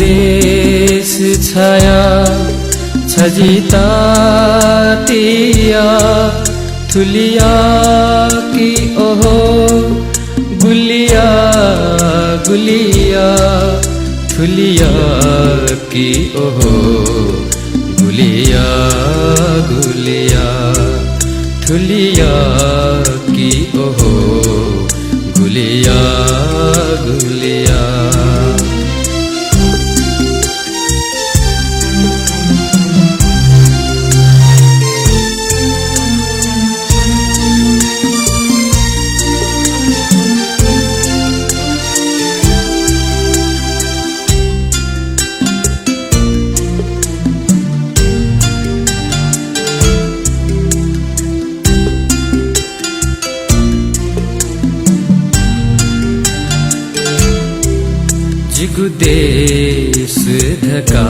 देश छाया छजिता तिया थुलिया की ओहो गुलिया गुलिया थुलिया की ओहो गुलिया गुलिया थुलिया की ओहो गुलिया गुलिया। जिगु देश धका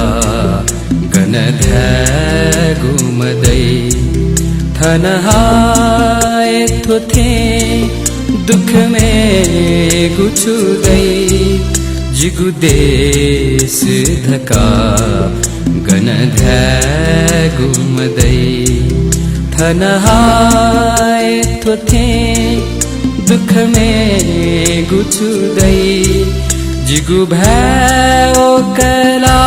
गनधै गुमदै थनहाय थोथे दुख में गुछुदै। जिगु देश धका गनधै गुमदै थनहाय थोथे दुख में गुछुदै। जिगु भयो कला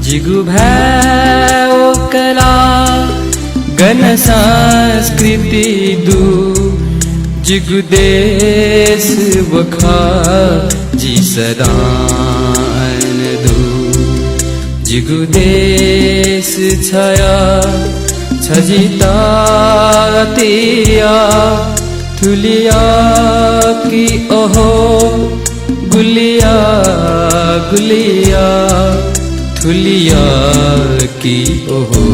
जिगु भयो कला गण संस्कृति दू जिगु देश वखा जी सदान दू। जिगु देश छाया छजिता तिया थुलिया की ओहो गुलिया गुलिया थुलिया की ओहो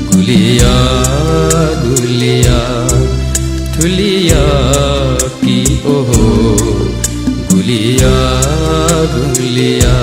गुलिया गुलिया थुलिया की ओहो गुलिया गुलिया।